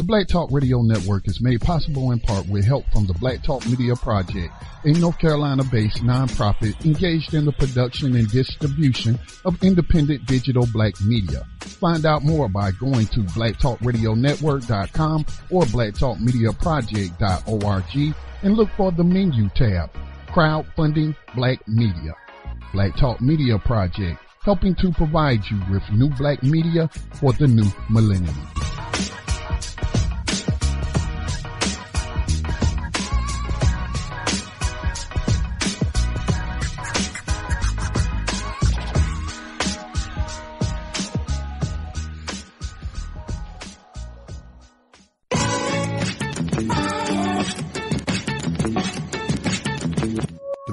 The Black Talk Radio Network is made possible in part with help from the Black Talk Media Project, a North Carolina-based nonprofit engaged in the production and distribution of independent digital black media. Find out more by going to blacktalkradionetwork.com or blacktalkmediaproject.org and look for the menu tab, Crowdfunding Black Media. Black Talk Media Project, helping to provide you with new black media for the new millennium.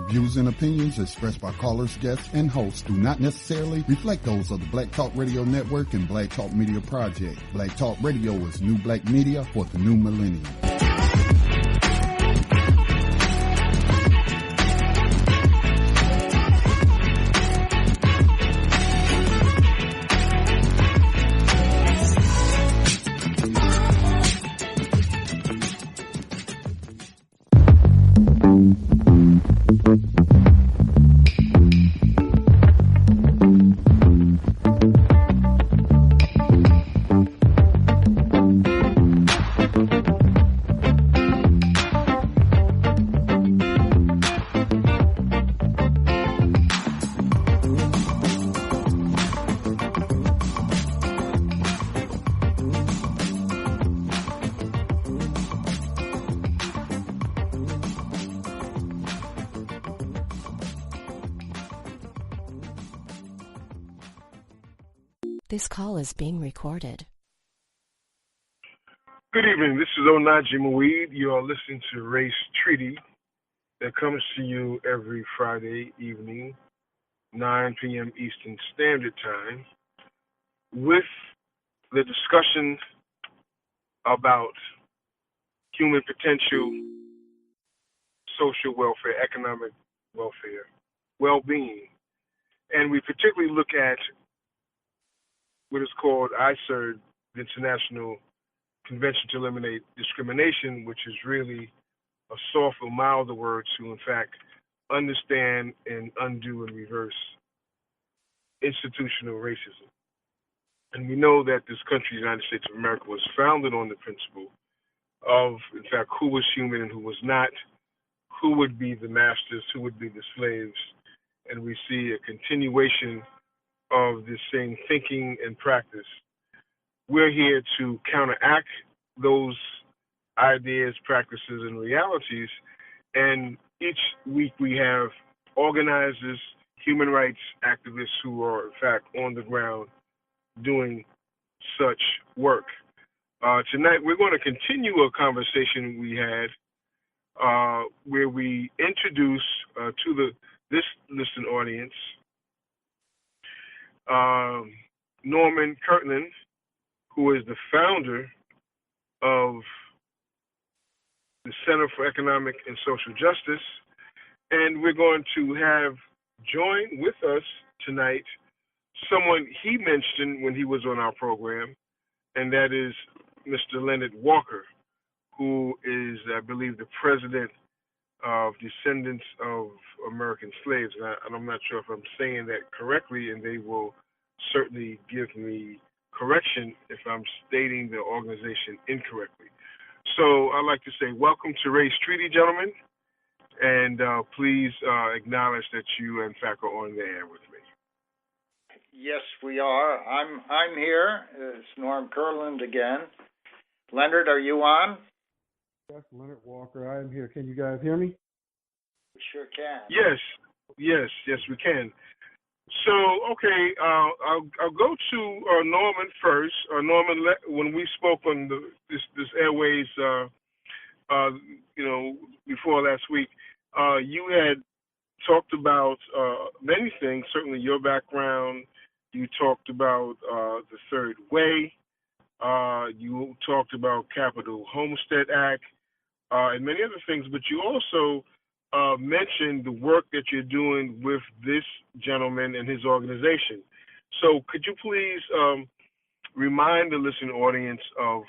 Views and opinions expressed by callers, guests, and hosts do not necessarily reflect those of the Black Talk Radio Network and Black Talk Media Project. Black Talk Radio is new black media for the new millennium. This call is being recorded. Good evening. This is Onaji Mouid. You are listening to Race Treaty that comes to you every Friday evening, 9 p.m. Eastern Standard Time, with the discussion about human potential, social welfare, economic welfare, well-being. And we particularly look at what is called ICERD, the International Convention to Eliminate Discrimination, which is really a softer, milder word to, in fact, understand and undo and reverse institutional racism. And we know that this country, the United States of America, was founded on the principle of, in fact, who was human and who was not, who would be the masters, who would be the slaves. And we see a continuation of this same thinking and practice. We're here to counteract those ideas, practices, and realities. And each week we have organizers, human rights activists who are, in fact, on the ground doing such work. Tonight we're going to continue a conversation we had where we introduce to this listening audience Norman Kirtland, who is the founder of the Center for Economic and Social Justice. And we're going to have join with us tonight someone he mentioned when he was on our program, and that is Mr. Leonard Walker, who is, I believe, the president of Descendants of American Slaves. And I'm not sure if I'm saying that correctly, and they will certainly give me correction if I'm stating the organization incorrectly. So I'd like to say welcome to Race Treaty, gentlemen, and please acknowledge that you, in fact, are on the air with me. Yes, we are. I'm here. It's Norm Kirtland again. Leonard, are you on? Yes, Leonard Walker. I am here. Can you guys hear me? We sure can. Yes, we can. So, okay, I'll go to Norman first. Norman, when we spoke on this airways, before last week, you had talked about many things. Certainly, your background. You talked about the Third Way. You talked about Capital Homestead Act and many other things. But you also mentioned the work that you're doing with this gentleman and his organization. So could you please remind the listening audience of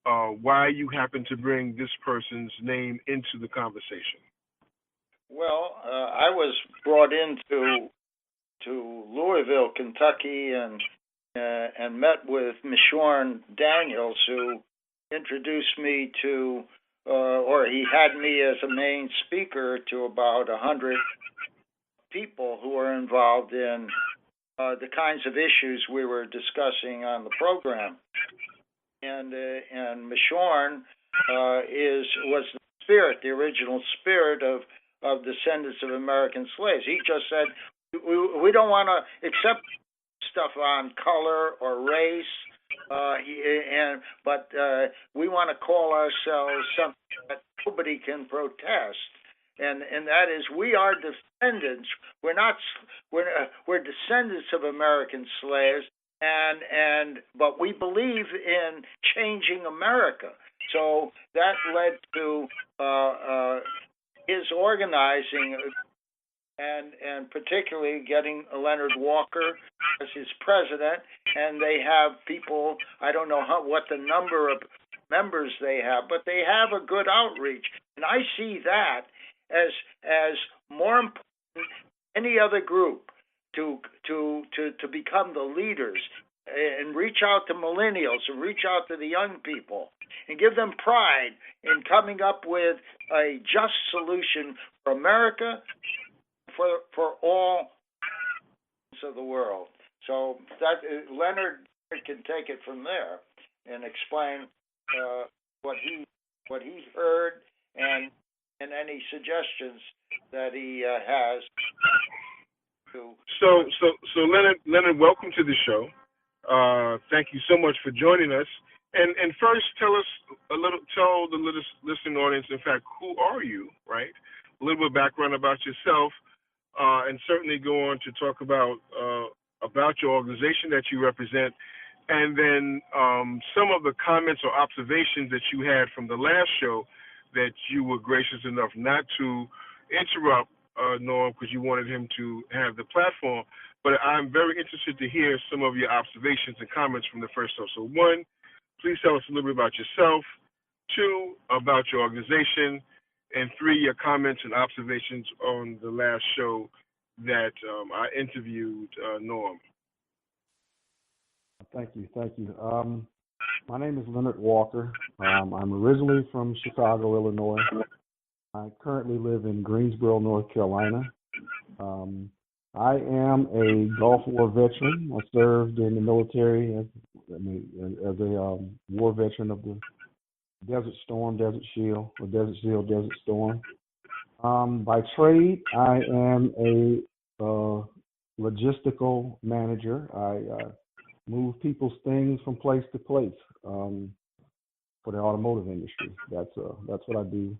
why you happen to bring this person's name into the conversation. Well, I was brought into Louisville, Kentucky, and met with Mishorn Daniels, who introduced me to, or he had me as a main speaker to about 100 people who were involved in the kinds of issues we were discussing on the program. And Mishorn was the spirit, the original spirit of Descendants of American Slaves. He just said, we don't want to accept stuff on color or race, but we want to call ourselves something that nobody can protest, and that is we are descendants. We're descendants of American slaves, but we believe in changing America. So that led to his organizing, and particularly getting Leonard Walker as his president. And they have people, I don't know what the number of members they have, but they have a good outreach. And I see that as more important than any other group to become the leaders and reach out to millennials and reach out to the young people and give them pride in coming up with a just solution for America, for all of the world. So that Leonard can take it from there and explain what he heard and any suggestions that he has. So Leonard, welcome to the show. Thank you so much for joining us. And first, tell the listening audience, in fact, who are you, right? A little bit of background about yourself, and certainly go on to talk about your organization that you represent, and then some of the comments or observations that you had from the last show that you were gracious enough not to interrupt Norm because you wanted him to have the platform. But I'm very interested to hear some of your observations and comments from the first show. So one, please tell us a little bit about yourself. Two, about your organization. And three, your comments and observations on the last show that I interviewed Norm. Thank you. My name is Leonard Walker. I'm originally from Chicago, Illinois. I currently live in Greensboro, North Carolina. I am a Gulf War veteran. I served in the military as a war veteran of the Desert Shield, Desert Storm. By trade, I am a logistical manager. I move people's things from place to place for the automotive industry. That's what I do.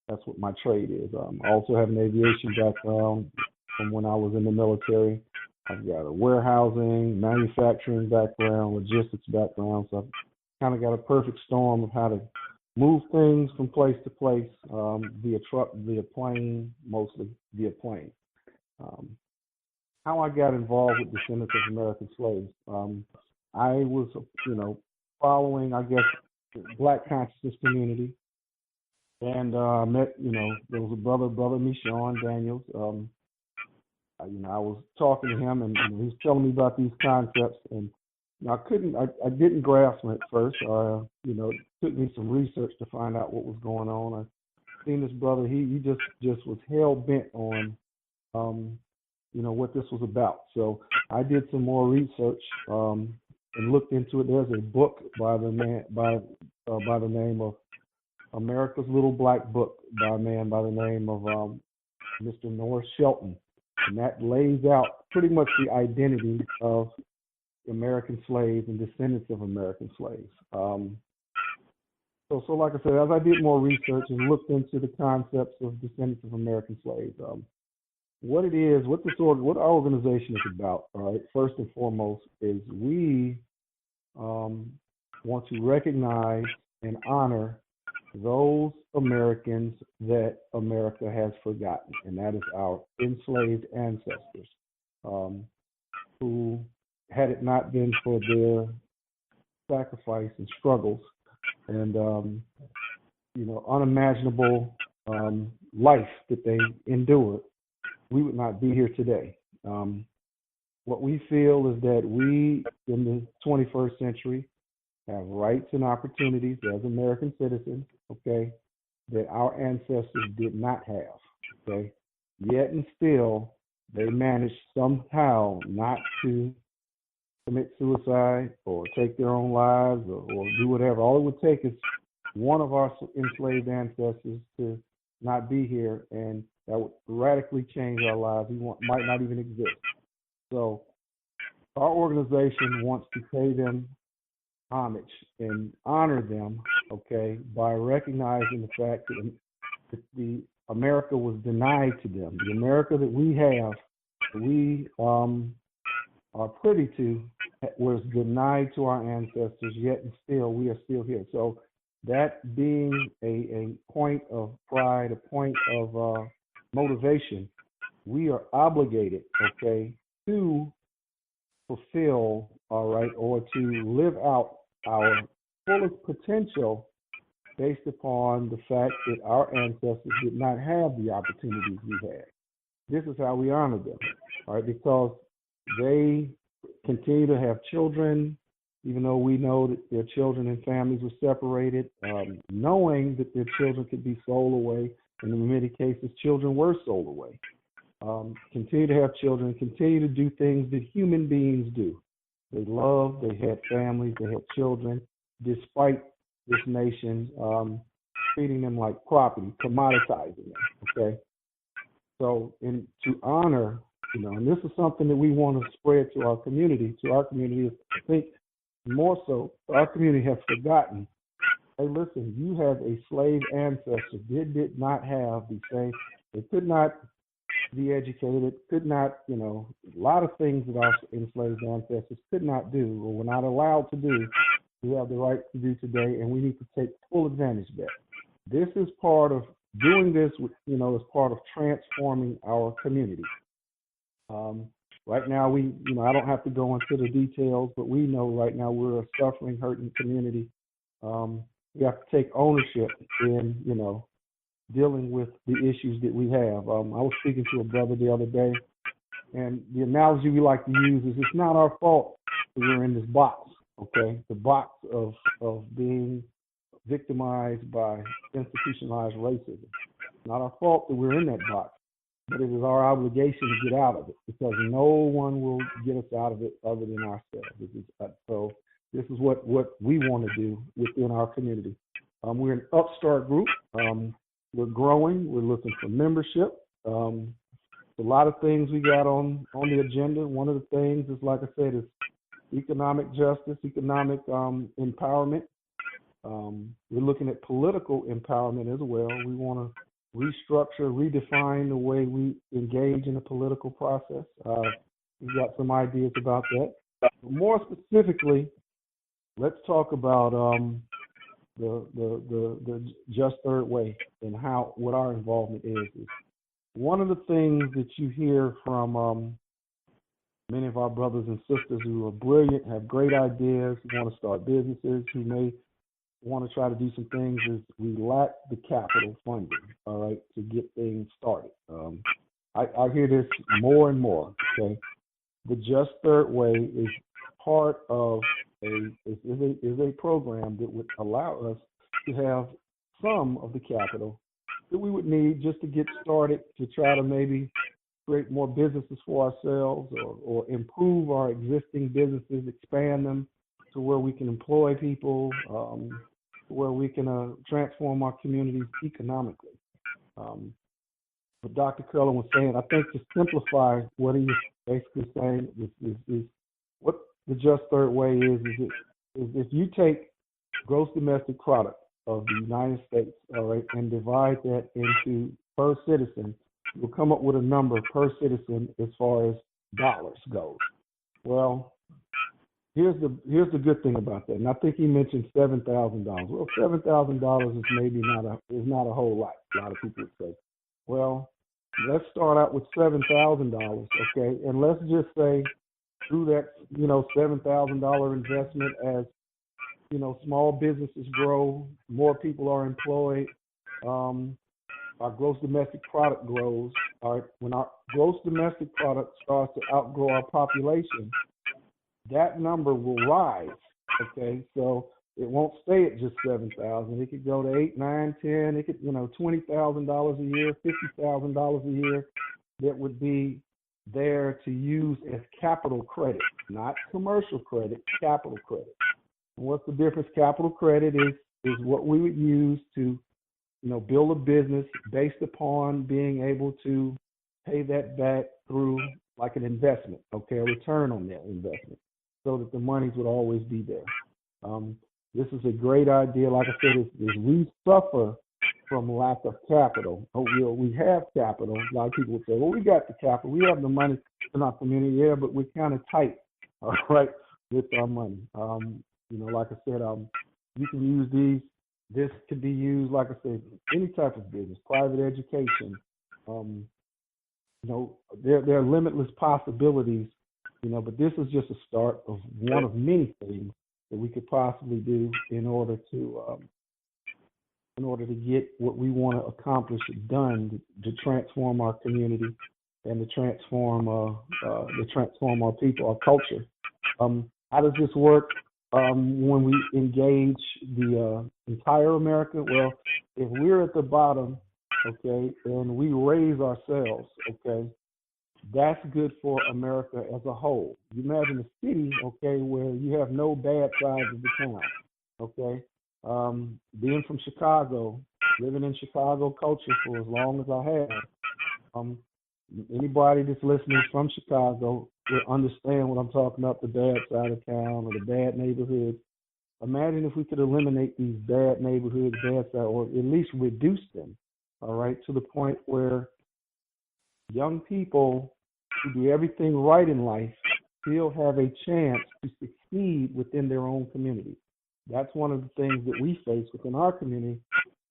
That's what my trade is. I also have an aviation background from when I was in the military. I've got a warehousing, manufacturing background, logistics background. So I've kind of got a perfect storm of how to move things from place to place via truck, via plane, mostly via plane. How I got involved with Descendants of American Slaves. I was, following, I guess, the Black consciousness community. And met, there was a brother Mishorn Daniels. I was talking to him, and he was telling me about these concepts, and I didn't grasp them at first. It took me some research to find out what was going on. I seen this brother. He just was hell bent on, what this was about. So I did some more research and looked into it. There's a book by the name of America's Little Black Book by a man by the name of Mr. Norris Shelton. And that lays out pretty much the identity of American slaves and descendants of American slaves. So like I said, as I did more research and looked into the concepts of descendants of American slaves, what it is, what our organization is about, all right, first and foremost, is we want to recognize and honor those Americans that America has forgotten, and that is our enslaved ancestors, who, had it not been for their sacrifice and struggles, and unimaginable life that they endured, we would not be here today. What we feel is that we, in the 21st century, have rights and opportunities as American citizens, okay, that our ancestors did not have, okay? Yet and still, they managed somehow not to commit suicide or take their own lives or do whatever. All it would take is one of our enslaved ancestors to not be here, and that would radically change our lives. We might not even exist. So our organization wants to pay them homage and honor them, okay, by recognizing the fact that the America was denied to them. The America that we have, we are privy to, was denied to our ancestors, yet and still we are still here. So that being a point of pride, a point of motivation, we are obligated, okay, to fulfill, all right, or to live out our fullest potential based upon the fact that our ancestors did not have the opportunities we had. This is how we honor them, all right, because they continue to have children, even though we know that their children and families were separated, knowing that their children could be sold away, and in many cases, children were sold away. Continue to have children, continue to do things that human beings do. They loved, they had families, they had children, despite this nation treating them like property, commoditizing them, okay? So to honor, and this is something that we want to spread to our community. I think more so, our community has forgotten. Hey, listen, you have a slave ancestor. They did not have the same, they could not be educated, could not, a lot of things that our enslaved ancestors could not do or were not allowed to do, we have the right to do today, and we need to take full advantage of that. This is part of doing this, as part of transforming our community. Right now, I don't have to go into the details, but we know right now we're a suffering, hurting community. We have to take ownership in, dealing with the issues that we have. I was speaking to a brother the other day, and the analogy we like to use is it's not our fault that we're in this box, okay? The box of being victimized by institutionalized racism. It's not our fault that we're in that box, but it is our obligation to get out of it, because no one will get us out of it other than ourselves. So this is what we want to do within our community. We're an upstart group. We're growing. We're looking for membership. A lot of things we got on the agenda. One of the things is, like I said, is economic justice, economic empowerment. We're looking at political empowerment as well. We want to restructure, redefine the way we engage in the political process. We've got some ideas about that. But more specifically, let's talk about the Just Third Way and what our involvement is. One of the things that you hear from many of our brothers and sisters who are brilliant, have great ideas, who want to start businesses, who may want to try to do some things, is we lack the capital funding, all right, to get things started. I hear this more and more, okay? The Just Third Way is part of a program that would allow us to have some of the capital that we would need just to get started, to try to maybe create more businesses for ourselves or improve our existing businesses, expand them to where we can employ people, where we can transform our communities economically. What Dr. Curlin was saying, I think to simplify what he was basically saying is what the Just Third Way is if you take gross domestic product of the United States, all right, and divide that into per citizen, you'll come up with a number per citizen as far as dollars goes. Well, here's the good thing about that, and I think he mentioned $7,000. Well, $7,000 is maybe not a whole lot. A lot of people would say, well, let's start out with $7,000, okay, and let's just say through that $7,000 investment, as small businesses grow, more people are employed, our gross domestic product grows. When our gross domestic product starts to outgrow our population, that number will rise. Okay, so it won't stay at just 7,000. It could go to 8, 9, 10. It could, $20,000 a year, $50,000 a year. That would be there to use as capital credit, not commercial credit, capital credit. And what's the difference? Capital credit is what we would use to, build a business based upon being able to pay that back through like an investment, okay, a return on that investment, so that the monies would always be there. This is a great idea. Like I said, is we suffer from lack of capital. We have capital. A lot of people would say, well, we got the capital. We have the money in our community, yeah, but we're kind of tight, all right, with our money. Like I said, you can use these. This could be used, like I said, any type of business, private education. There are limitless possibilities, but this is just a start of one of many things that we could possibly do in order to get what we want to accomplish done to transform our community and to transform our people, our culture. How does this work? When we engage the entire America? Well, if we're at the bottom, okay, and we raise ourselves, okay, that's good for America as a whole. You imagine a city, okay, where you have no bad sides of the town, okay. Being from Chicago, living in Chicago culture for as long as I have, anybody that's listening from Chicago will understand what I'm talking about, the bad side of town or the bad neighborhoods. Imagine if we could eliminate these bad neighborhoods, bad side, or at least reduce them, all right, to the point where young people who do everything right in life still have a chance to succeed within their own community. That's one of the things that we face within our community.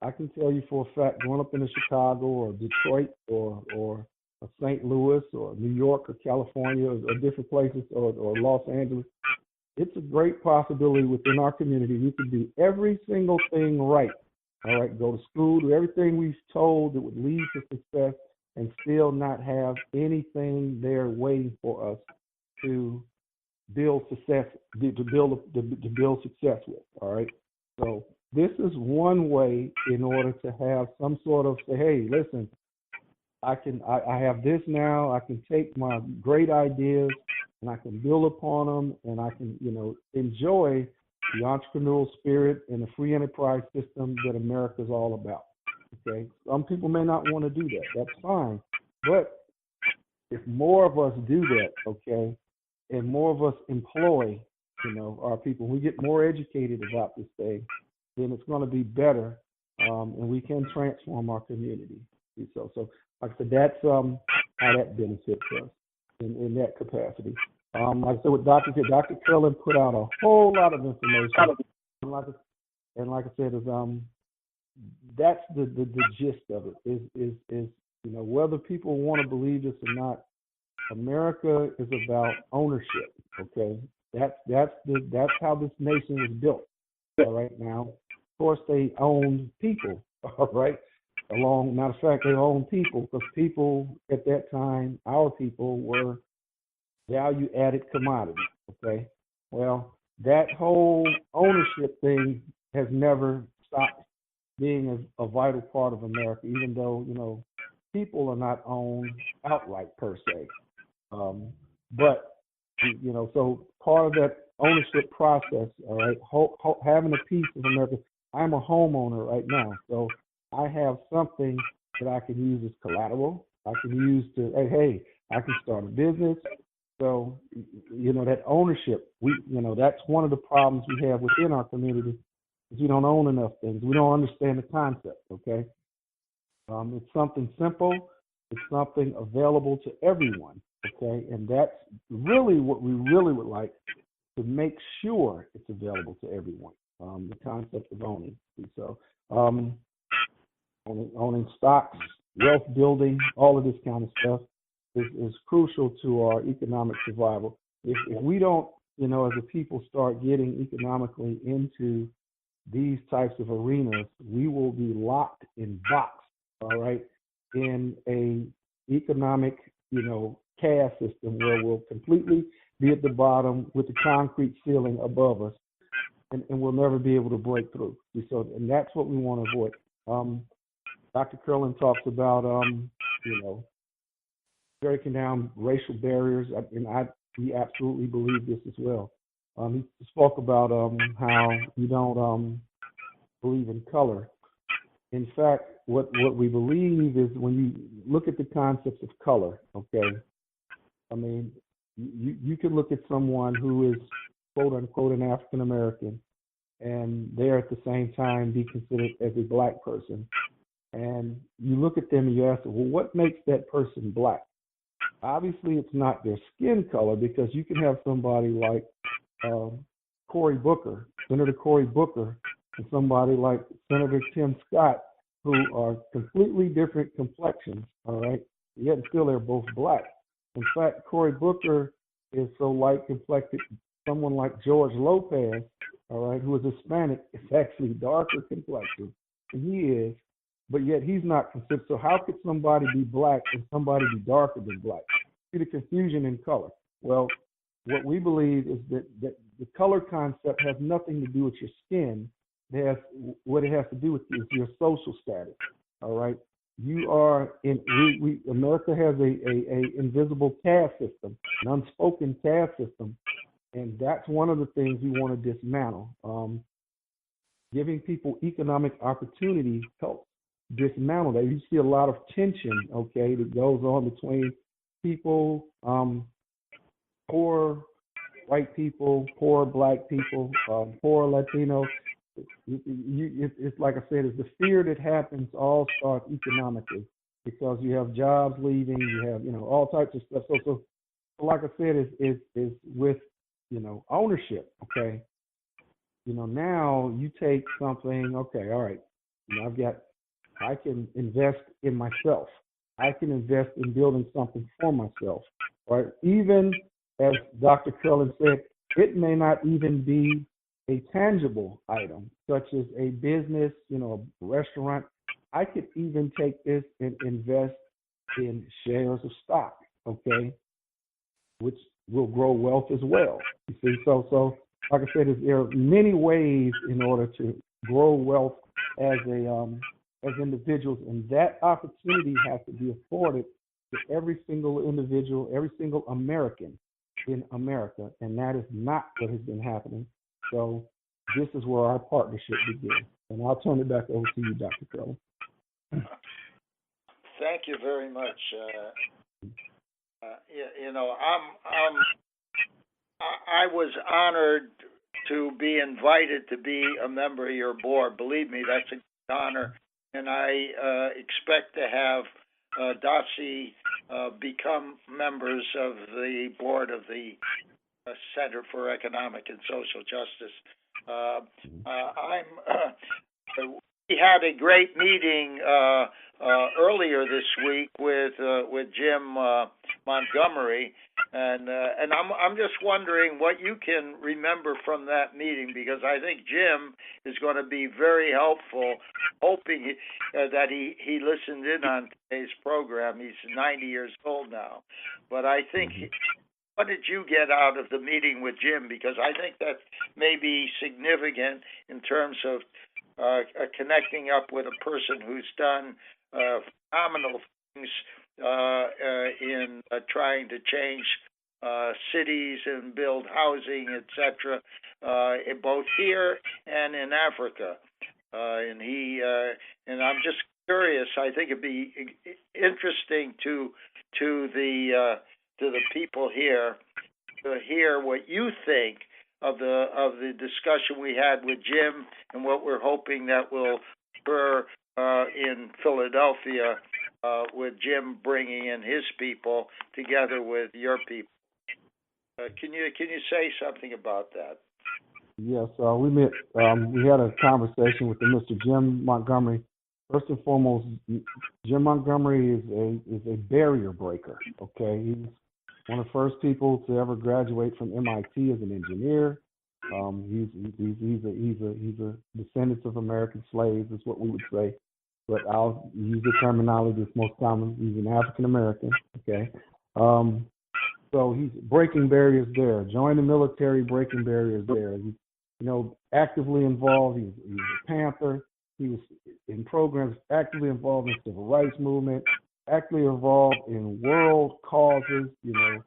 I can tell you for a fact, growing up in Chicago or Detroit or St. Louis or New York or California or different places or Los Angeles, it's a great possibility within our community. We could do every single thing right. All right, go to school, do everything we've told that would lead to success, and still not have anything there waiting for us to build success with. All right. So this is one way in order to have some sort of say, hey, listen, I have this now. I can take my great ideas and I can build upon them, and I can, enjoy the entrepreneurial spirit and the free enterprise system that America is all about. Okay. Some people may not want to do that. That's fine. But if more of us do that, okay, and more of us employ, our people, we get more educated about this thing, then it's going to be better, and we can transform our community. So like I said, that's how that benefits us in that capacity. Like I said, what Dr. Curlin put out a whole lot of information, and like I said, is that's the gist of it. Is whether people want to believe this or not, America is about ownership. Okay, that's how this nation was built. All right, now, of course, they owned people. All right. Matter of fact, they owned people because people at that time, our people, were value-added commodities. Okay, well, that whole ownership thing has never stopped being a vital part of America, even though people are not owned outright per se. But so part of that ownership process, all right, having a piece of America. I'm a homeowner right now, so I have something that I can use as collateral. I can use to, hey, I can start a business. So, that ownership, that's one of the problems we have within our community, is we don't own enough things. We don't understand the concept, okay? It's something simple. It's something available to everyone, okay? And that's really what we really would like, to make sure it's available to everyone, the concept of owning. So owning stocks, wealth building, all of this kind of stuff is crucial to our economic survival. If we don't as the people start getting economically into these types of arenas, we will be locked in box, all right, in a economic, caste system where we'll completely be at the bottom with the concrete ceiling above us, and we'll never be able to break through. So, and that's what we want to avoid. Dr. Curlin talks about, breaking down racial barriers, and we absolutely believe this as well. He spoke about how you don't believe in color. In fact, what we believe is when you look at the concepts of color, okay, I mean, you can look at someone who is quote unquote an African American, and they're at the same time be considered as a black person. And you look at them and you ask them, well, what makes that person black? Obviously, it's not their skin color, because you can have somebody like Cory Booker, Senator Cory Booker, and somebody like Senator Tim Scott, who are completely different complexions, all right? Yet still they're both black. In fact, Cory Booker is so light complected, someone like George Lopez, all right, who is Hispanic, is actually darker complexion than he is, but yet he's not considered. So how could somebody be black and somebody be darker than black? See the confusion in color. Well, what we believe is that the color concept has nothing to do with your skin. What it has to do with is your social status. All right, you are in. America has a invisible caste system, an unspoken caste system, and that's one of the things we want to dismantle. Giving people economic opportunity helps dismantle that. You see a lot of tension, okay, that goes on between people, poor white people, poor black people, poor Latinos. It's like I said, it's the fear that happens all starts economically, because you have jobs leaving, you have all types of stuff. So like I said, is with ownership. Okay, now you take something. Okay, all right, I can invest in myself. I can invest in building something for myself. Right, even as Dr. Curlin said, it may not even be a tangible item, such as a business, a restaurant. I could even take this and invest in shares of stock, okay, which will grow wealth as well. You see, so like I said, there are many ways in order to grow wealth as individuals, and that opportunity has to be afforded to every single individual, every single American in America, and that is not what has been happening. So this is where our partnership begins. And I'll turn it back over to you, Dr. Curlin. Thank you very much. I was honored to be invited to be a member of your board. Believe me, that's an honor, and I expect to have DOTC become members of the board of the Center for Economic and Social Justice. We had a great meeting earlier this week with Jim Montgomery, and I'm just wondering what you can remember from that meeting, because I think Jim is going to be very helpful. Hoping that he listened in on today's program. He's 90 years old now, but I think. What did you get out of the meeting with Jim? Because I think that may be significant in terms of connecting up with a person who's done phenomenal things in trying to change cities and build housing, etc., both here and in Africa. And I'm just curious. I think it'd be interesting to the people here to hear what you think of the discussion we had with Jim and what we're hoping that will occur in Philadelphia with Jim bringing in his people together with your people. Can you say something about that? Yes, we met. We had a conversation with Mr. Jim Montgomery. First and foremost, Jim Montgomery is a barrier breaker. Okay, one of the first people to ever graduate from MIT as an engineer. He's a descendant of American slaves, is what we would say. But I'll use the terminology that's most common. He's an African American. Okay. So he's breaking barriers there. Join the military, breaking barriers there. He's, actively involved. He's a Panther. He was in programs actively involved in civil rights movement, actively involved in world causes, in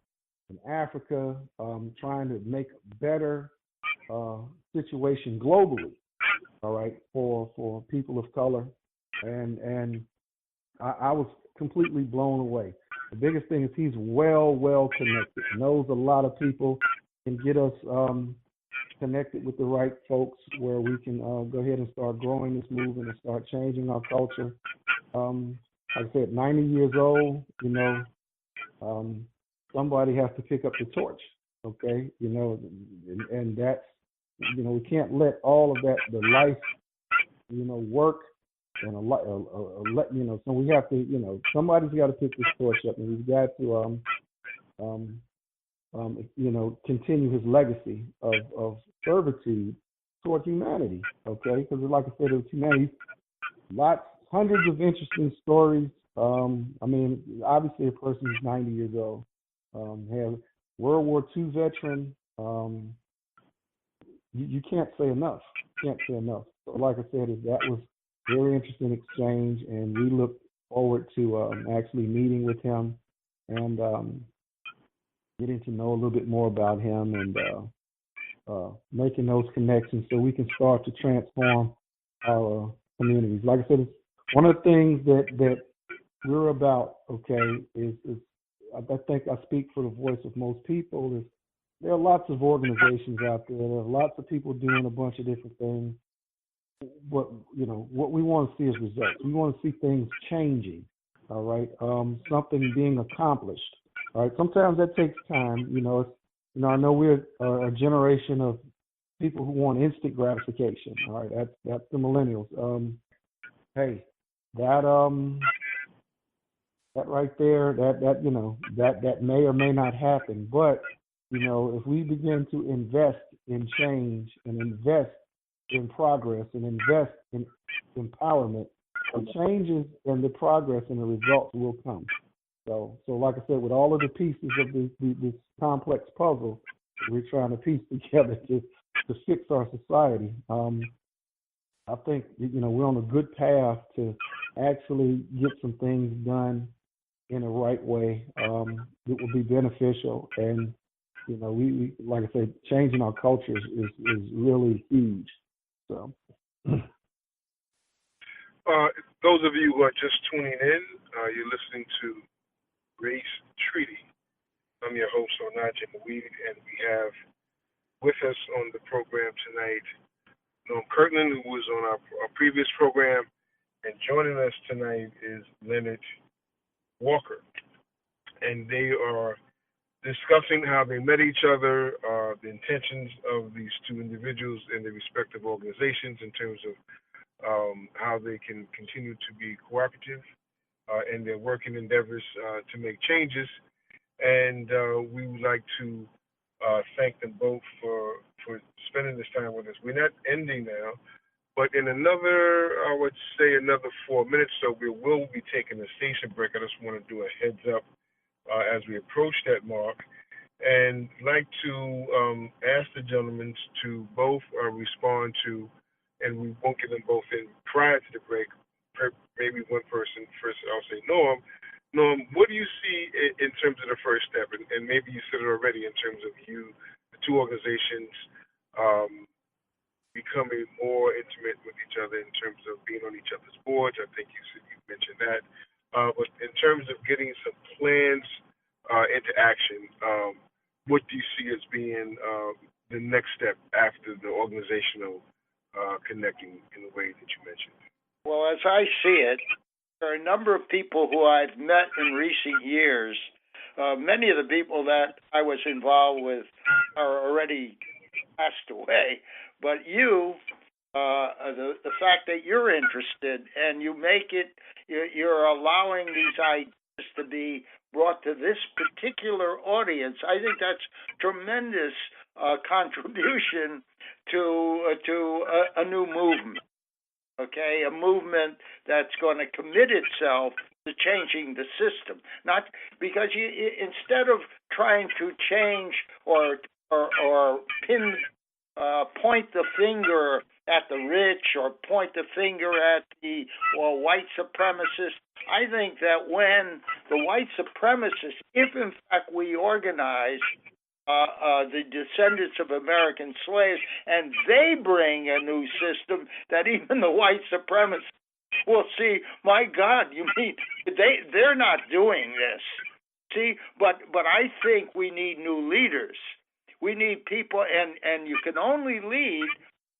Africa, trying to make a better situation globally, all right, for people of color. And I was completely blown away. The biggest thing is he's well connected, knows a lot of people, can get us connected with the right folks where we can go ahead and start growing this movement and start changing our culture. Like I said, 90 years old, somebody has to pick up the torch, okay? And that's, we can't let all of that, the life, work and so we have to, somebody's got to pick this torch up, and we've got to, continue his legacy of servitude toward humanity, okay? Because like I said, it's humanity. Hundreds of interesting stories. Obviously a person who's 90 years old, have World War II veteran. You can't say enough. So like I said, that was very interesting exchange, and we look forward to actually meeting with him and getting to know a little bit more about him and making those connections so we can start to transform our communities. Like I said, it's one of the things that we're about, okay, is I think I speak for the voice of most people, is there are lots of organizations out there. There are lots of people doing a bunch of different things. What we want to see is results. We want to see things changing, all right? Something being accomplished, all right? Sometimes that takes time. I know we're a generation of people who want instant gratification, all right? That's the millennials. Hey, that right there, that may or may not happen. But if we begin to invest in change and invest in progress and invest in empowerment, the changes and the progress and the results will come. So like I said, with all of the pieces of this complex puzzle we're trying to piece together to fix our society, I think we're on a good path to actually get some things done in a right way. It will be beneficial, and we like I said, changing our cultures is really huge. So, those of you who are just tuning in, you're listening to Race Treaty. I'm your host, Onaje Mawid, and we have with us on the program tonight Norm Kirtland, who was on our previous program, and joining us tonight is Lenard Walker. And they are discussing how they met each other, the intentions of these two individuals in their respective organizations in terms of how they can continue to be cooperative in their working endeavors to make changes. And we would like to thank them both for spending this time with us. We're not ending now, but in another 4 minutes, so we will be taking a station break. I just want to do a heads up as we approach that mark, and like to ask the gentlemen to both respond to, and we won't get them both in prior to the break, maybe one person first. I'll say Norm, what do you see in terms of the first step, and maybe you said it already in terms of the two organizations becoming more intimate with each other in terms of being on each other's boards? I think you mentioned that. But in terms of getting some plans into action, what do you see as being the next step after the organizational connecting in the way that you mentioned? Well, as I see it, there are a number of people who I've met in recent years. Many of the people that I was involved with are already passed away. But the fact that you're interested and you make it, you're allowing these ideas to be brought to this particular audience. I think that's tremendous contribution to a new movement. Okay, a movement that's going to commit itself to changing the system. Not because instead of trying to change or point the finger at the rich or point the finger at the white supremacists, I think that when the white supremacists, if in fact we organize the descendants of American slaves, and they bring a new system that even the white supremacists will see, my God, you mean they're not doing this. See, but I think we need new leaders. We need people, and you can only lead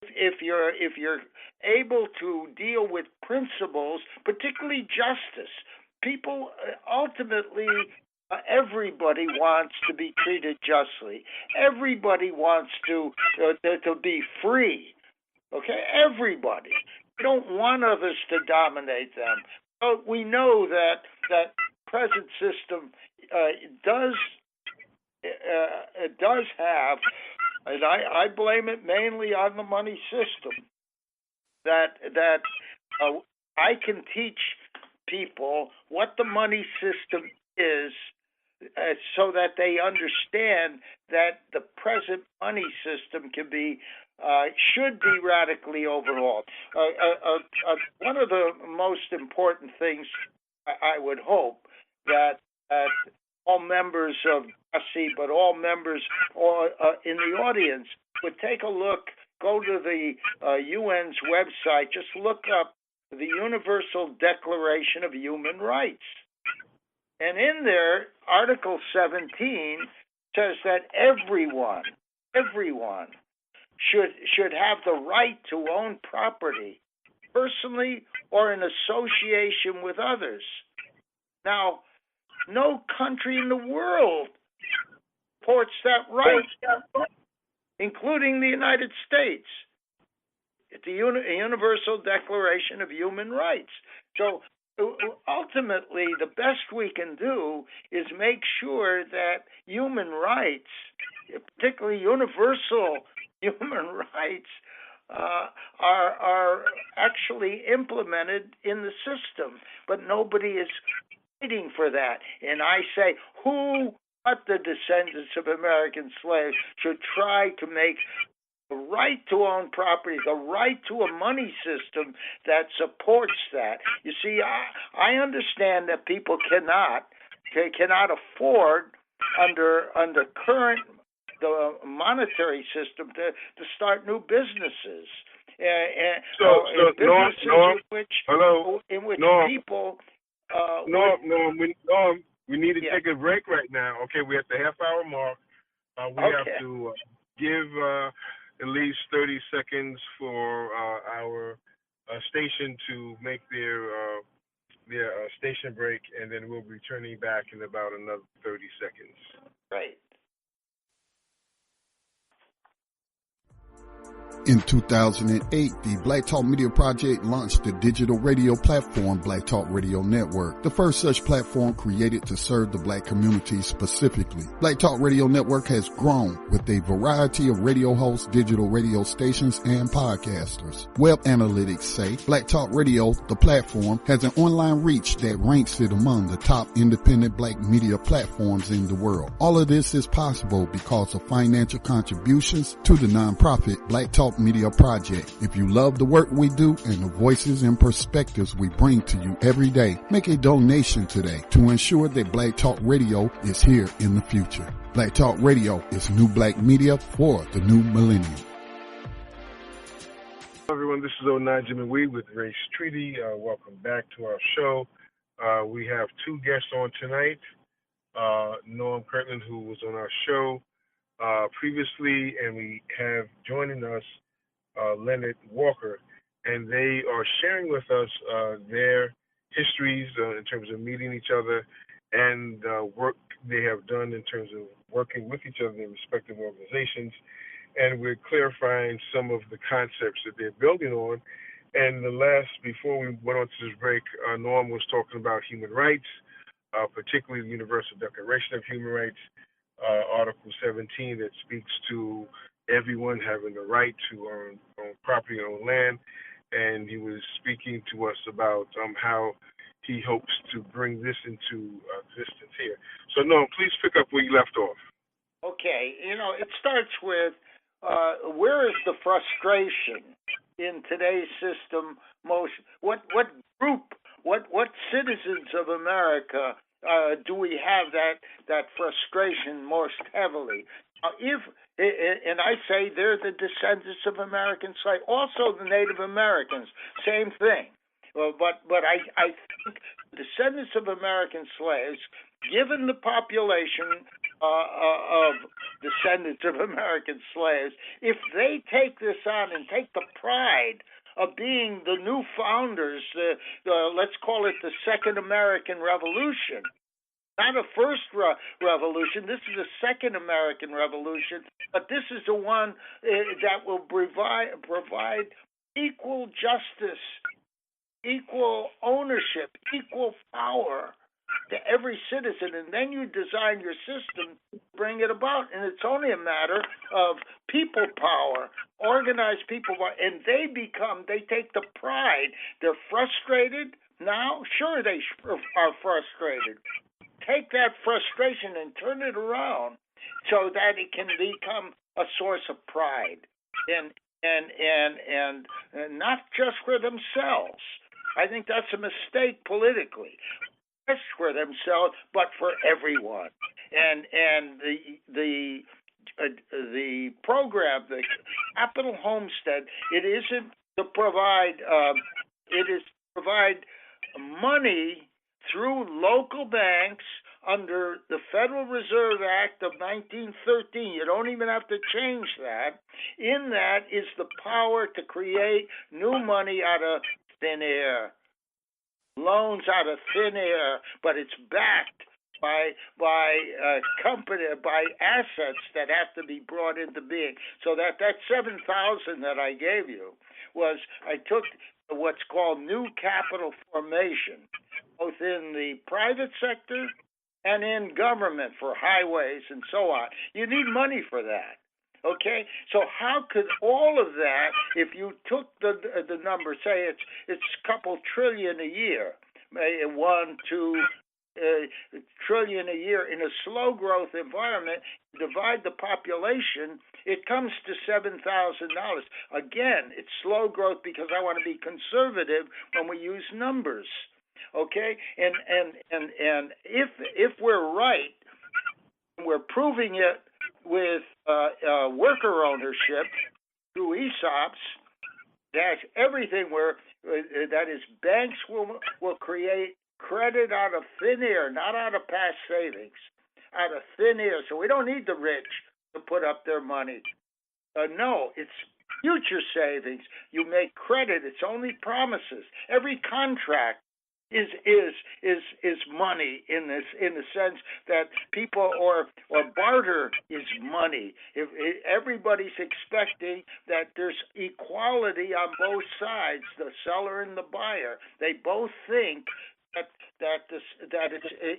if you're able to deal with principles, particularly justice. People ultimately. Everybody wants to be treated justly. Everybody wants to be free. Okay, everybody. We don't want others to dominate them. But we know that present system does have, and I blame it mainly on the money system. That I can teach people what the money system is. So that they understand that the present money system should be radically overhauled. One of the most important things I would hope that all members of DASI, but all members in the audience would take a look, go to the UN's website, just look up the Universal Declaration of Human Rights. And in there, Article 17 says that everyone should have the right to own property, personally or in association with others. Now, no country in the world supports that right, including the United States. It's the Universal Declaration of Human Rights. So ultimately, the best we can do is make sure that human rights, particularly universal human rights, are actually implemented in the system. But nobody is fighting for that. And I say, who but the descendants of American slaves should try to make the right to own property, the right to a money system that supports that. You see, I understand that people cannot afford under current the monetary system to start new businesses. In which people. Norm, we need to take a break right now. Okay, we're at the half-hour mark. We have to give at least 30 seconds for our station to make their station break, and then we'll be returning back in about another 30 seconds. Right. In 2008, the Black Talk Media Project launched the digital radio platform Black Talk Radio Network, the first such platform created to serve the black community specifically. Black Talk Radio Network has grown with a variety of radio hosts, digital radio stations, and podcasters. Web analytics say Black Talk Radio, the platform, has an online reach that ranks it among the top independent black media platforms in the world. All of this is possible because of financial contributions to the nonprofit Black Talk Media Project. If you love the work we do and the voices and perspectives we bring to you every day, make a donation today to ensure that Black Talk Radio is here in the future. Black Talk Radio is new black media for the new millennium. Hello everyone, this is 09 Jimmy Weed with Race Treaty. Welcome back to our show. We have two guests on tonight. Norm Kirtland, who was on our show previously, and we have joining us Lenard Walker, and they are sharing with us their histories in terms of meeting each other and work they have done in terms of working with each other in respective organizations. And we're clarifying some of the concepts that they're building on. And before we went on to this break, Norm was talking about human rights. particularly the Universal Declaration of Human Rights, Article 17, that speaks to everyone having the right to own property and own land. And he was speaking to us about how he hopes to bring this into existence here. So, Noam, please pick up where you left off. Okay, it starts with where is the frustration in today's system? What group, what citizens of America do we have that frustration most heavily? And I say they're the descendants of American slaves, also the Native Americans, same thing. But I think descendants of American slaves, given the population of descendants of American slaves, if they take this on and take the pride of being the new founders, let's call it the Second American Revolution, not a first revolution. This is a second American Revolution, but this is the one that will provide equal justice, equal ownership, equal power to every citizen, and then you design your system to bring it about. And it's only a matter of people power, organized people power, and they take the pride. They're frustrated now. Sure, they are frustrated. Take that frustration and turn it around so that it can become a source of pride, and not just for themselves. I think that's a mistake politically. Just for themselves, but for everyone. And the program, the capital homestead, it isn't to provide. It is to provide money through local banks under the Federal Reserve Act of 1913. You don't even have to change that. In that is the power to create new money out of thin air. Loans out of thin air, but it's backed by assets that have to be brought into being. So that 7,000 that I gave you was, I took what's called new capital formation, both in the private sector and in government for highways and so on. You need money for that. Okay, so how could all of that, if you took the number, say it's a couple trillion a year, 1, 2 trillion a year in a slow growth environment, divide the population, it comes to $7,000. Again, it's slow growth because I want to be conservative when we use numbers. Okay, and if we're right, we're proving it with worker ownership through ESOPs. That's everything where that is, banks will create credit out of thin air, not out of past savings, out of thin air. So we don't need the rich to put up their money. No, it's future savings. You make credit. It's only promises. Every contract is money in the sense that people or barter is money. If everybody's expecting that there's equality on both sides, the seller and the buyer, they both think that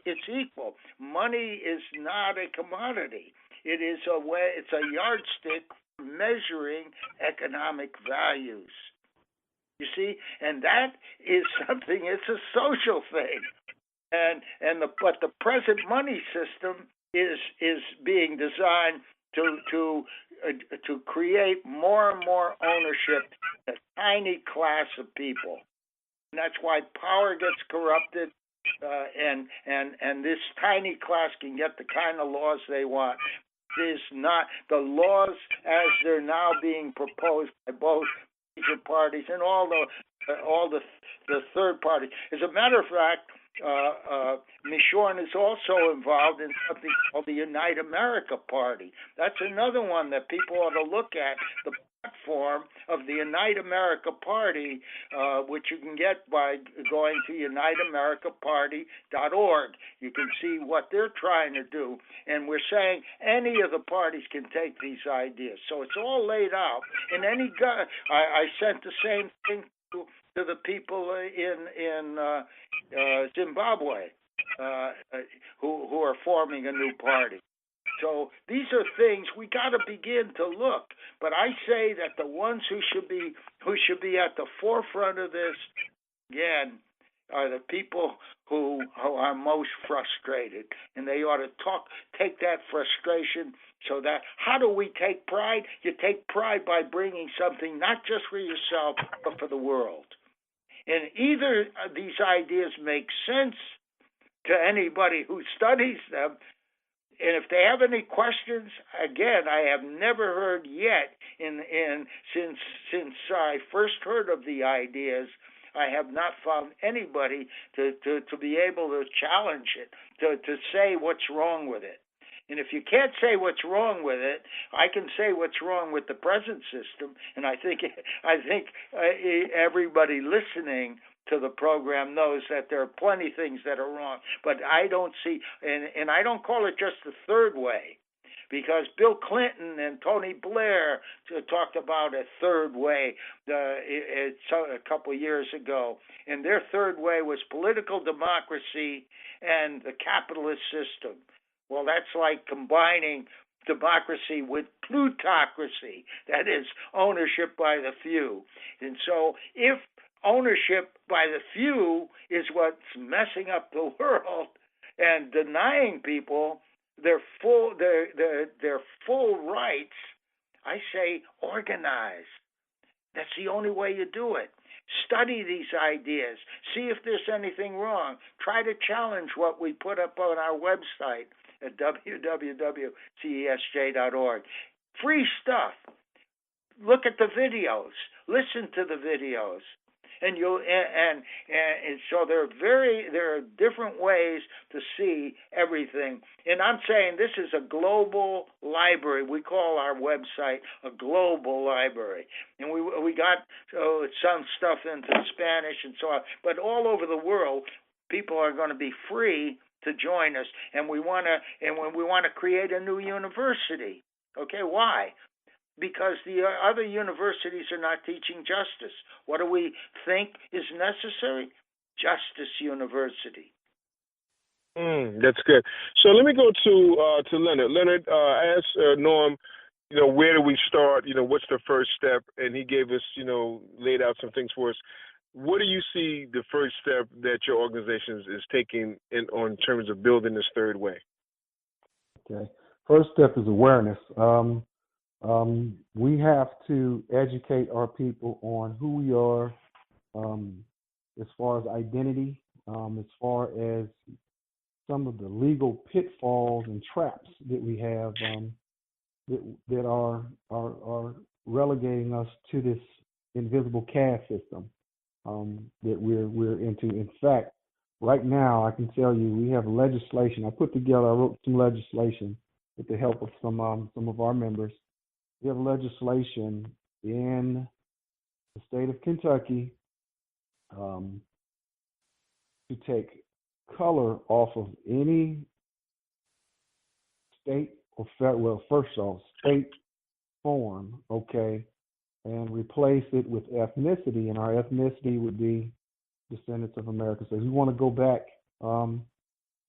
it's equal. Money is not a commodity. It is it's a yardstick for measuring economic values. You see, and that is something. It's a social thing, but the present money system is being designed to create more and more ownership in a tiny class of people, and that's why power gets corrupted, and this tiny class can get the kind of laws they want. It is not the laws as they're now being proposed by both major parties and all the third parties. As a matter of fact, Michorn is also involved in something called the Unite America Party. That's another one that people ought to look at. The platform of the Unite America Party, which you can get by going to uniteamericaparty.org. You can see what they're trying to do, and we're saying any of the parties can take these ideas. So it's all laid out. And I sent the same thing to the people in Zimbabwe. who are forming a new party. So these are things we got to begin to look. But I say that the ones who should be at the forefront of this again are the people who are most frustrated, and they ought to take that frustration. So that how do we take pride? You take pride by bringing something not just for yourself but for the world. And either these ideas make sense to anybody who studies them. And if they have any questions, again, I have never heard yet since I first heard of the ideas, I have not found anybody to be able to challenge it, to say what's wrong with it. And if you can't say what's wrong with it, I can say what's wrong with the present system. And I think everybody listening to the program knows that there are plenty of things that are wrong. But I don't see, and I don't call it just the third way, because Bill Clinton and Tony Blair talked about a third way a couple of years ago. And their third way was political democracy and the capitalist system. Well, that's like combining democracy with plutocracy, that is, ownership by the few. And so if ownership by the few is what's messing up the world and denying people their full rights, I say organize. That's the only way you do it. Study these ideas. See if there's anything wrong. Try to challenge what we put up on our website at www.cesj.org. Free stuff. Look at the videos. Listen to the videos. And so there are different ways to see everything. And I'm saying this is a global library. We call our website a global library. And we got some stuff into Spanish and so on. But all over the world, people are going to be free to join us. And we want to create a new university. Okay, why? Because the other universities are not teaching justice. What do we think is necessary? Justice University. That's good. So let me go to Leonard. Leonard, I asked Norm, where do we start? What's the first step? And he gave us, laid out some things for us. What do you see the first step that your organization is taking on terms of building this third way? Okay. First step is awareness. We have to educate our people on who we are, as far as identity, as far as some of the legal pitfalls and traps that we have that are relegating us to this invisible caste system that we're into. In fact, right now I can tell you we have legislation. I wrote some legislation with the help of some of our members. We have legislation in the state of Kentucky to take color off of any state or federal, first off, state form, okay, and replace it with ethnicity, and our ethnicity would be Descendants of America. So if you want to go back,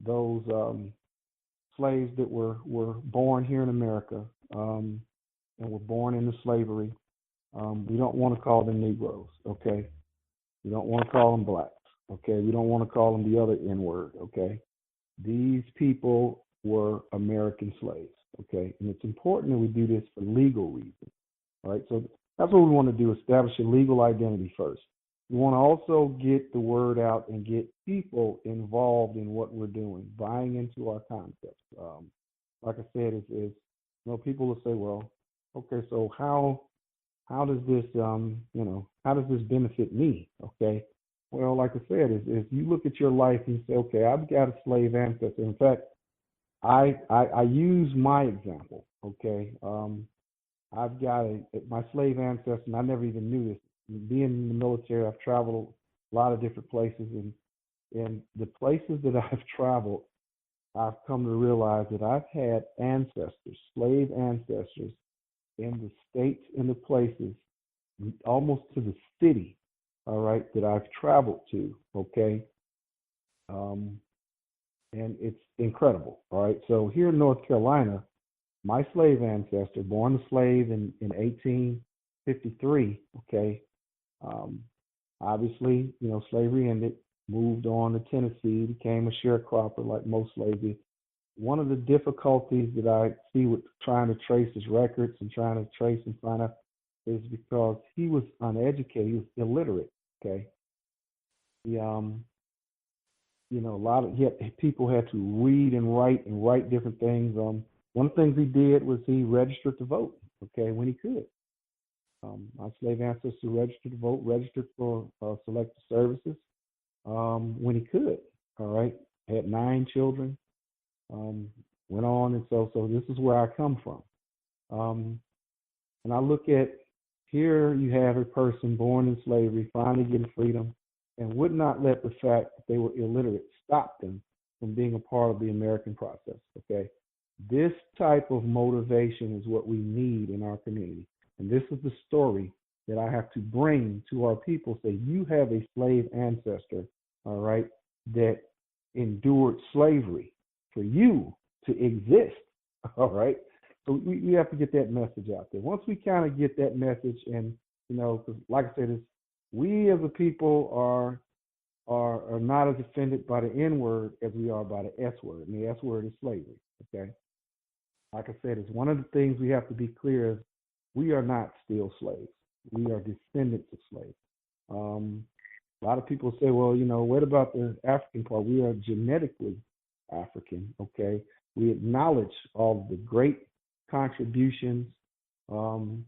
those slaves that were born here in America, and were born into slavery, we don't want to call them Negroes, okay? We don't want to call them blacks, okay? We don't want to call them the other N-word, okay? These people were American slaves, okay? And it's important that we do this for legal reasons, all right? So that's what we want to do, establish a legal identity first. We want to also get the word out and get people involved in what we're doing, buying into our concepts. Like I said, people will say, well, okay, so how does this how does this benefit me? Okay, well, like I said, is you look at your life and you say, okay, I've got a slave ancestor. In fact, I use my example. Okay, I've got my slave ancestor, and I never even knew this. Being in the military, I've traveled a lot of different places, and the places that I've traveled, I've come to realize that I've had ancestors, slave ancestors, in the states and the places, almost to the city, all right, that I've traveled to, okay? and it's incredible. All right. So here in North Carolina, my slave ancestor, born a slave in 1853, okay, um, obviously, slavery ended, moved on to Tennessee, became a sharecropper like most slaves. One of the difficulties that I see with trying to trace his records and trying to trace and find out is because he was uneducated, he was illiterate, okay? He, a lot of people had to read and write different things. One of the things he did was he registered to vote, okay, when he could. My slave ancestor registered to vote, registered for selective services when he could. All right, had 9 children. Went on, and so this is where I come from. And I look at here, you have a person born in slavery, finally getting freedom, and would not let the fact that they were illiterate stop them from being a part of the American process. Okay, this type of motivation is what we need in our community. And this is the story that I have to bring to our people. Say, you have a slave ancestor, all right, that endured slavery for you to exist, all right? So we have to get that message out there. Once we kind of get that message, and, because like I said, we as a people are not as offended by the N word as we are by the S word, and the S word is slavery, okay? Like I said, it's one of the things we have to be clear is, we are not still slaves. We are descendants of slaves. A lot of people say, well, what about the African part? We are genetically African, okay? We acknowledge all of the great contributions of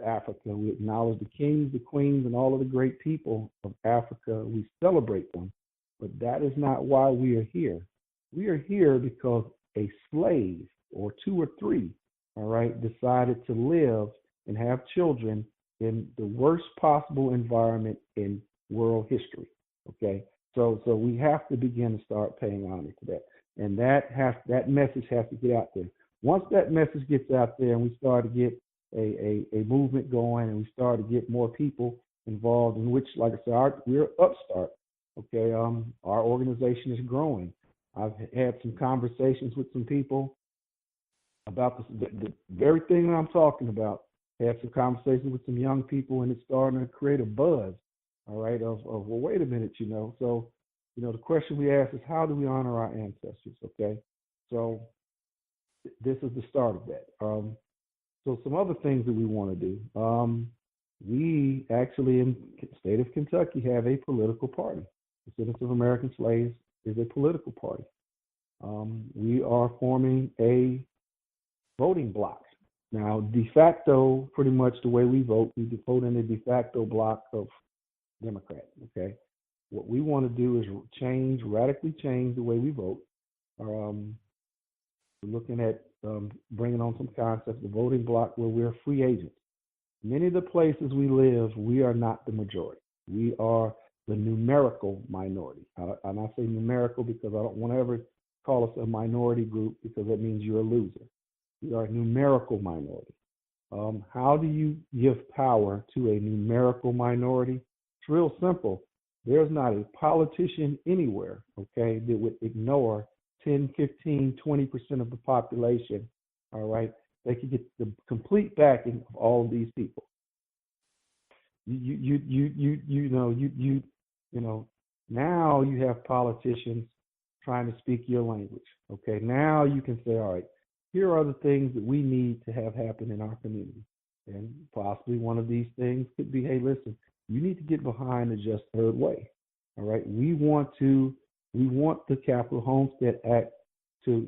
Africa. We acknowledge the kings, the queens, and all of the great people of Africa. We celebrate them. But that is not why we are here. We are here because a slave, or 2 or 3, all right, decided to live and have children in the worst possible environment in world history, okay? So we have to begin to start paying honor to that. And that message has to get out there. Once that message gets out there and we start to get a movement going and we start to get more people involved, in which, like I said, we're upstart, okay? Our organization is growing. I've had some conversations with some people about the very thing that I'm talking about. Had some conversations with some young people, and it's starting to create a buzz, all right, of well, wait a minute, So, the question we ask is, how do we honor our ancestors, okay? So this is the start of that. So some other things that we want to do. We actually, in the state of Kentucky, have a political party. Descendants of American Slaves is a political party. We are forming a voting block. Now, de facto, pretty much the way we vote in a de facto block of Democrat, okay? What we want to do is radically change the way we vote. We're looking at bringing on some concepts, the voting block where we're free agents. Many of the places we live, we are not the majority. We are the numerical minority. And I say numerical because I don't want to ever call us a minority group, because that means you're a loser. We are a numerical minority. How do you give power to a numerical minority? It's real simple. There's not a politician anywhere, okay, that would ignore 10, 15, 20% of the population, all right? They could get the complete backing of all of these people. Now you have politicians trying to speak your language, okay? Now you can say, all right, here are the things that we need to have happen in our community. And possibly one of these things could be, hey, listen, you need to get behind the Just Third Way. All right. We want the Capital Homestead Act to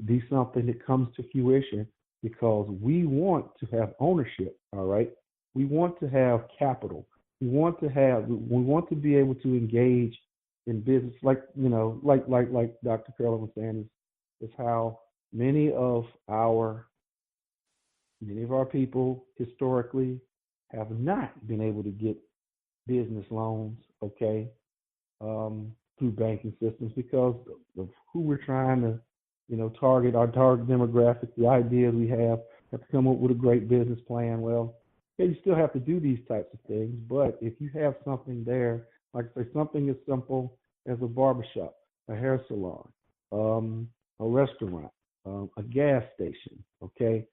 be something that comes to fruition, because we want to have ownership. All right. We want to have capital. We want to be able to engage in business, like Dr. Carolyn was saying, is how many of our people historically have not been able to get business loans, okay, through banking systems, because of who we're trying to, target, our target demographic, the ideas we have to come up with a great business plan. Well, you still have to do these types of things, but if you have something there, like say something as simple as a barbershop, a hair salon, a restaurant, a gas station, okay?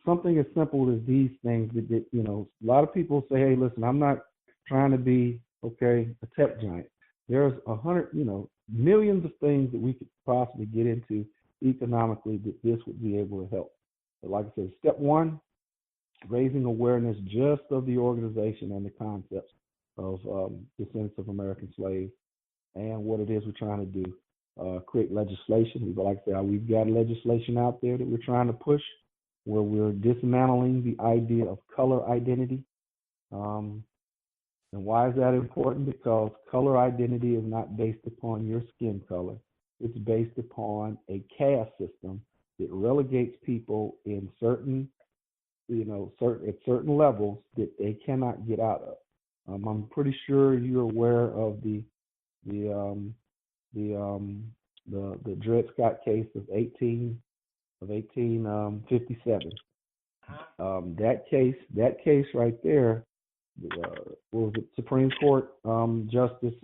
Something as simple as these things that, a lot of people say, hey, listen, I'm not trying to be, okay, a tech giant. There's millions of things that we could possibly get into economically that this would be able to help. But like I said, step one, raising awareness just of the organization and the concepts of Descendants of American Slaves and what it is we're trying to do. Create legislation. Like I said, we've got legislation out there that we're trying to push where we're dismantling the idea of color identity. And why is that important? Because color identity is not based upon your skin color. It's based upon a caste system that relegates people in certain levels that they cannot get out of. I'm pretty sure you're aware of the Dred Scott case of 1857. That case right there, was it Supreme Court Justice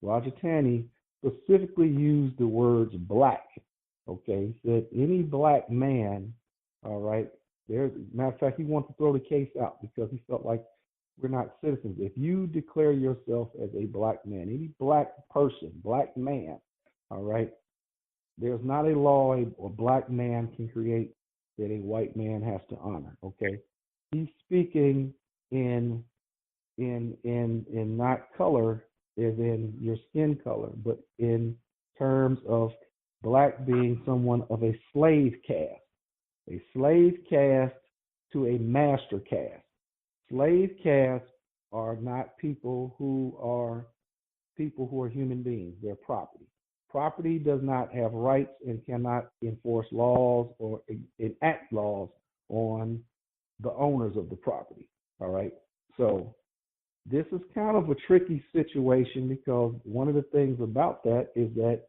Roger Taney specifically used the words black. Okay, he said any black man. All right. Matter of fact, he wanted to throw the case out because he felt like we're not citizens. If you declare yourself as a black man, any black person, black man, all right, there's not a law a black man can create that a white man has to honor. Okay, he's speaking in not color as in your skin color, but in terms of black being someone of a slave caste. A slave caste to a master caste. Slave castes are not people who are human beings. They're property. Property does not have rights and cannot enforce laws or enact laws on the owners of the property. All right. So this is kind of a tricky situation because one of the things about that is that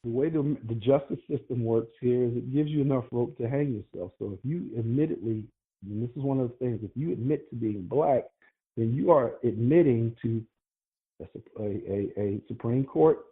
the way the justice system works here is it gives you enough rope to hang yourself. So if you admittedly, and this is one of the things, if you admit to being black, then you are admitting to a Supreme Court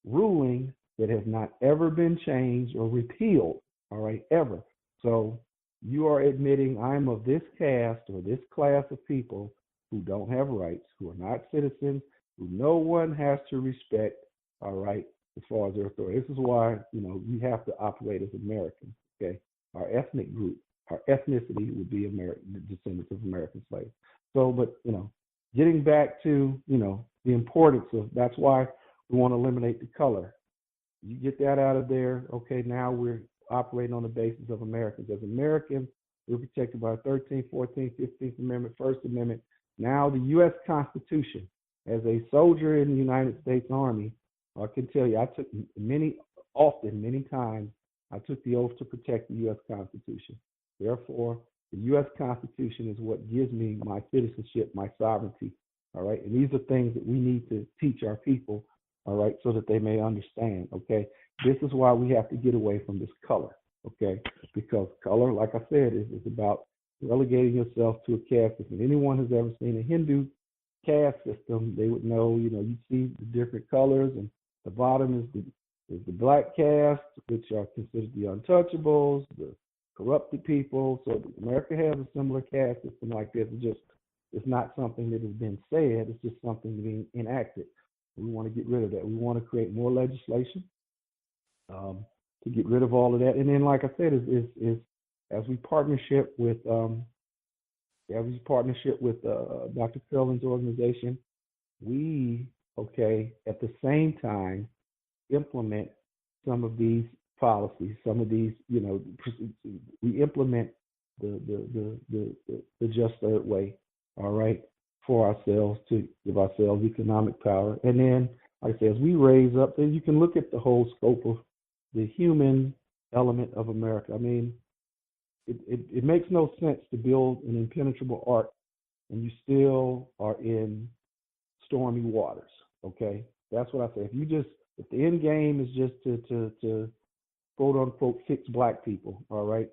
ruling that has not ever been changed or repealed, all right, ever. So you are admitting I'm of this caste or this class of people who don't have rights, who are not citizens, who no one has to respect, all right, as far as their authority. This is why, you have to operate as Americans, okay? Our ethnic group, our ethnicity would be the descendants of American slaves. So, but, getting back to, the importance of, that's why we want to eliminate the color. You get that out of there, okay, now we're operating on the basis of Americans. As Americans, we're protected by 13th, 14th, 15th Amendment, First Amendment. Now the U.S. Constitution, as a soldier in the United States Army, I can tell you, I took many times, I took the oath to protect the U.S. Constitution. Therefore, the U.S. Constitution is what gives me my citizenship, my sovereignty, all right? And these are things that we need to teach our people, all right, so that they may understand, okay? This is why we have to get away from this color, okay? Because color, like I said, is about relegating yourself to a caste system. Anyone who's ever seen a Hindu caste system, they would know, you see the different colors, and the bottom is the black caste, which are considered the untouchables, the corrupted people. So America has a similar caste system like this. It's not something that has been said. It's just something being enacted. We want to get rid of that. We want to create more legislation to get rid of all of that. And then, like I said, is as we partnership with Dr. Curlin's organization, we at the same time implement some of these policies, some of these, we implement the just third way, all right, for ourselves to give ourselves economic power. And then, like I say, as we raise up, then you can look at the whole scope of the human element of America. I mean, it makes no sense to build an impenetrable ark and you still are in stormy waters, okay? That's what I say. If the end game is just to quote unquote fix black people, all right,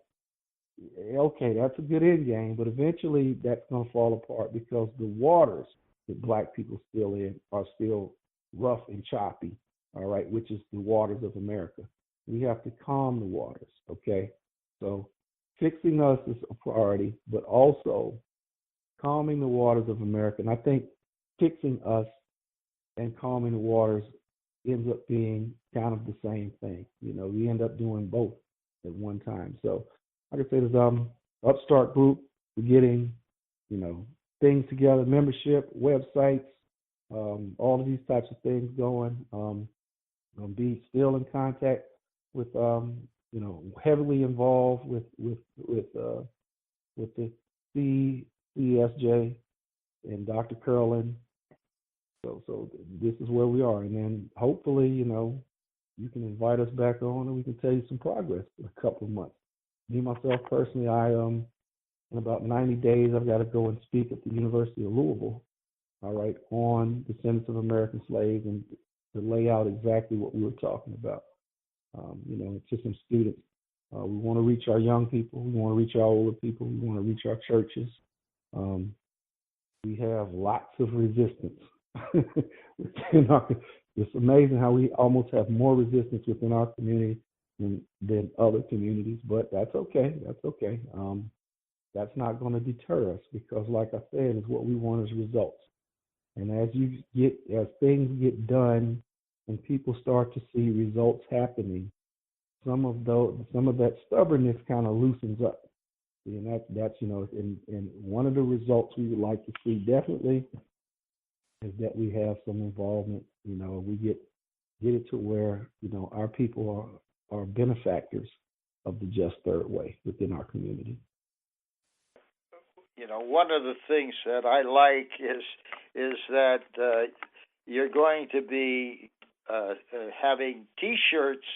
okay, that's a good end game, but eventually that's going to fall apart because the waters that black people still in are still rough and choppy, all right, which is the waters of America. We have to calm the waters, okay? So fixing us is a priority, but also calming the waters of America. And I think fixing us and calming the waters ends up being kind of the same thing. You know, we end up doing both at one time. So, like I said, there's Upstart Group, we're getting, you know, things together, membership, websites, all of these types of things going. Be still in contact with, you know, heavily involved with the CESJ and Dr. Curlin. So this is where we are, and then hopefully, you know, you can invite us back on, and we can tell you some progress in a couple of months. Me myself personally, in about 90 days, I've got to go and speak at the University of Louisville, all right, on Descendants of American Slaves and to lay out exactly what we were talking about. You know, to some students. We want to reach our young people. We want to reach our older people. We want to reach our churches. We have lots of resistance. It's amazing how we almost have more resistance within our community than other communities, but that's okay. That's okay. That's not going to deter us because, like I said, is what we want is results. And as things get done and people start to see results happening, some of that stubbornness kind of loosens up. And that's you know, and one of the results we would like to see definitely is that we have some involvement. You know, we get it to where, you know, our people are benefactors of the Just Third Way within our community. You know, one of the things that I like is that you're going to be having T-shirts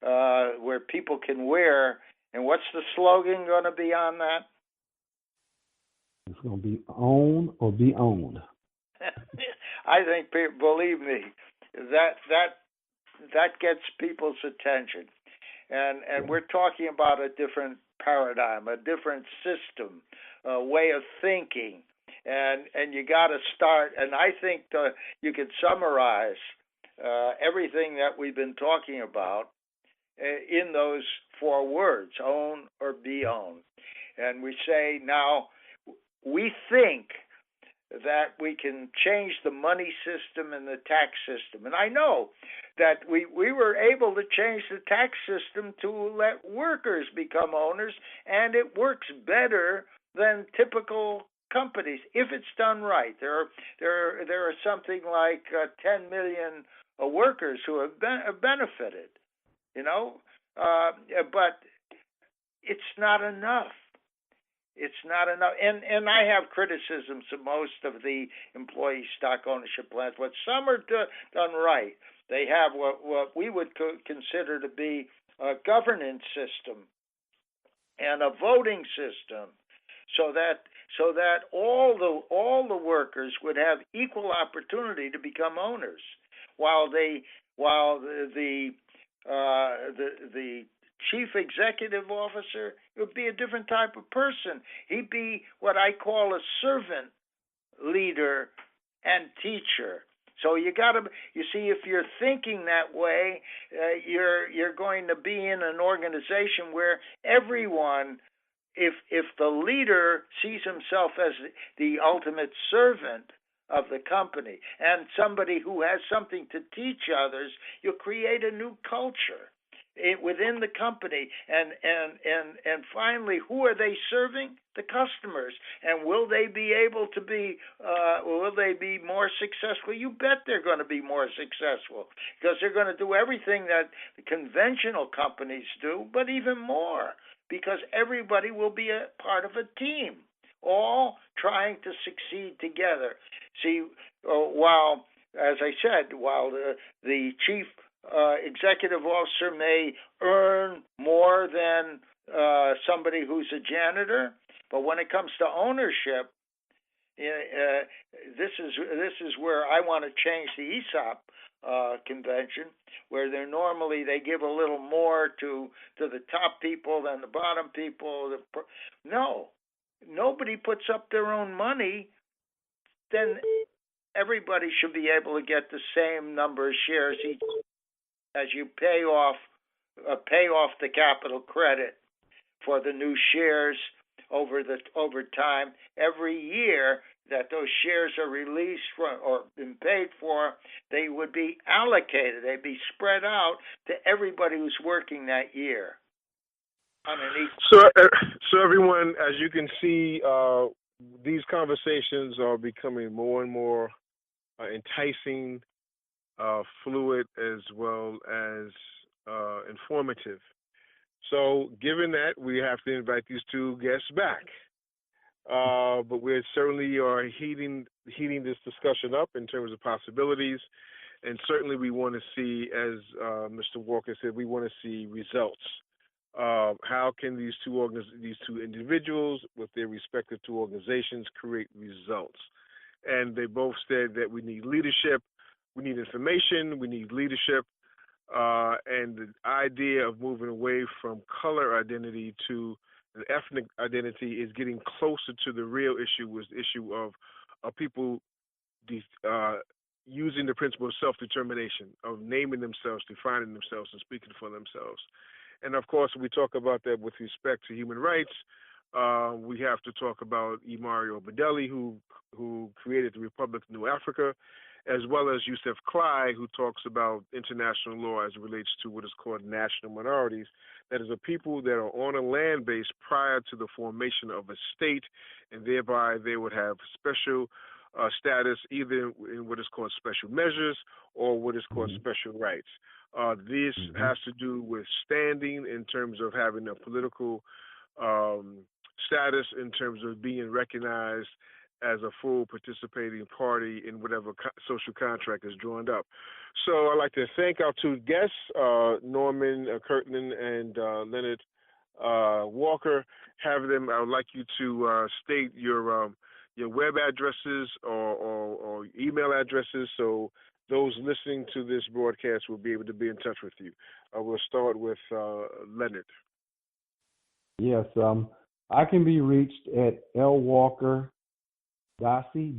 where people can wear. And what's the slogan going to be on that? It's going to be own or be owned. I think, believe me, that gets people's attention, and we're talking about a different paradigm, a different system, a way of thinking, and you got to start. And I think you could summarize everything that we've been talking about in those 4 words: own or be owned. And we say now we think that we can change the money system and the tax system. And I know that we were able to change the tax system to let workers become owners, and it works better than typical companies if it's done right. There are something like 10 million workers who have benefited, you know, but it's not enough. It's not enough. And I have criticisms of most of the employee stock ownership plans, but some are done right. They have what we would consider to be a governance system and a voting system, so that all the workers would have equal opportunity to become owners, while the chief executive officer would be a different type of person. He'd be what I call a servant leader and teacher. So you see, if you're thinking that way, you're going to be in an organization where everyone, if the leader sees himself as the ultimate servant of the company and somebody who has something to teach others, you'll create a new culture within the company, and finally, who are they serving? The customers. And will they be able to be? Will they be more successful? You bet they're going to be more successful, because they're going to do everything that the conventional companies do, but even more, because everybody will be a part of a team, all trying to succeed together. See, while, as I said, while the chief executive officer may earn more than somebody who's a janitor, but when it comes to ownership, this is where I want to change the ESOP convention, where they give a little more to the top people than the bottom people. No, nobody puts up their own money. Then everybody should be able to get the same number of shares each as you pay off the capital credit for the new shares over time. Every year that those shares are released or been paid for, they would be allocated. They'd be spread out to everybody who's working that year. So everyone, as you can see, these conversations are becoming more and more enticing, fluid, as well as informative. So given that, we have to invite these two guests back. But we certainly are heating this discussion up in terms of possibilities. And certainly we want to see, as Mr. Walker said, we want to see results. How can these two individuals with their respective two organizations create results? And they both said that we need leadership, we need information, we need leadership, and the idea of moving away from color identity to an ethnic identity is getting closer to the real issue, was the issue of people using the principle of self-determination, of naming themselves, defining themselves, and speaking for themselves. And, of course, we talk about that with respect to human rights. We have to talk about Mario Bedelli, who created the Republic of New Africa, as well as Yusuf Cly, who talks about international law as it relates to what is called national minorities. That is, a people that are on a land base prior to the formation of a state, and thereby they would have special status either in what is called special measures or what is called special rights. This has to do with standing in terms of having a political status, in terms of being recognized as a full participating party in whatever social contract is drawn up. So I'd like to thank our two guests, Norman Kirtland and Lenard Walker. I would like you to state your web addresses or email addresses, so those listening to this broadcast will be able to be in touch with you. We'll start with Lenard. Yes, I can be reached at lwalker.com. Dasi,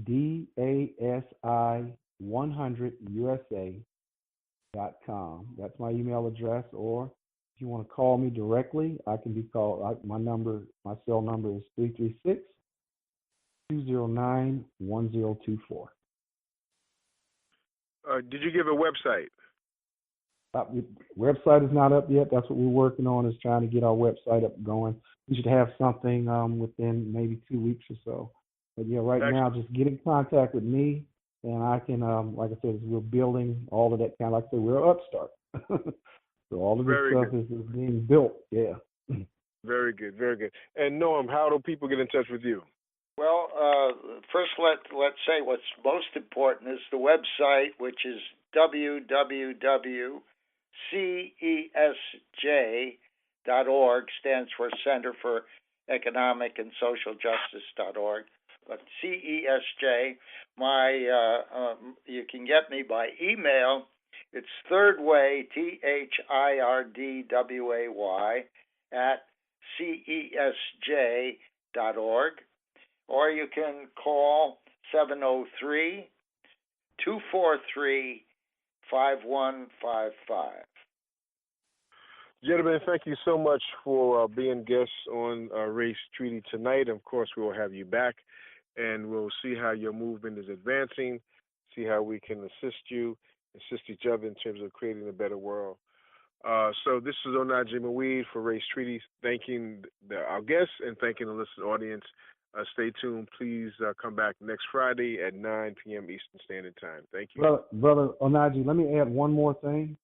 DASI100USA.com. That's my email address. Or if you want to call me directly, I can be called. My cell number is 336-209-1024. Did you give a website? Website is not up yet. That's what we're working on, is trying to get our website up and going. We should have something within maybe 2 weeks or so. But yeah, now, just get in contact with me, and I can, like I said, we're building all of that kind of, like I said, we're an upstart. So all of this stuff is being built, yeah. Very good, very good. And Norm, how do people get in touch with you? Well, first let's say what's most important is the website, which is www.cesj.org, stands for Center for Economic and Social Justice.org. But CESJ, you can get me by email. It's Thirdway, THIRDWAY, at CESJ.org. Or you can call 703-243-5155. Gentlemen, thank you so much for being guests on Race Treaty tonight. Of course, we will have you back, and we'll see how your movement is advancing, see how we can assist each other in terms of creating a better world. So this is Onaje Maweed for Race Treaty, thanking our guests and thanking the listening audience. Stay tuned. Please come back next Friday at 9 p.m. Eastern Standard Time. Thank you. Brother Onaje, let me add one more thing.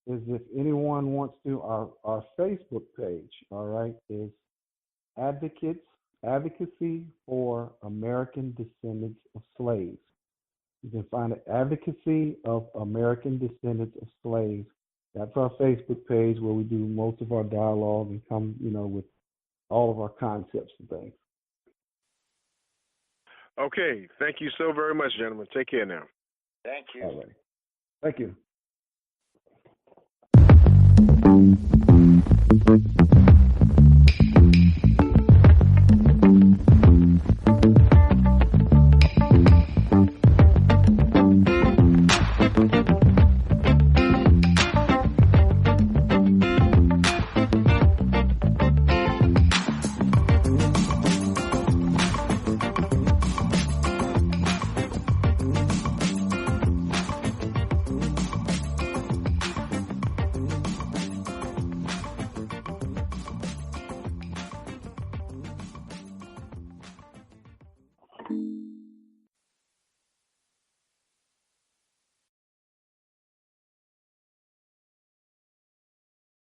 Is if anyone wants to, our Facebook page, all right, is Advocacy for American Descendants of Slaves. You can find it, Advocacy of American Descendants of Slaves. That's our Facebook page where we do most of our dialogue and come, with all of our concepts and things. Okay. Thank you so very much, gentlemen. Take care now. Thank you. All right. Thank you.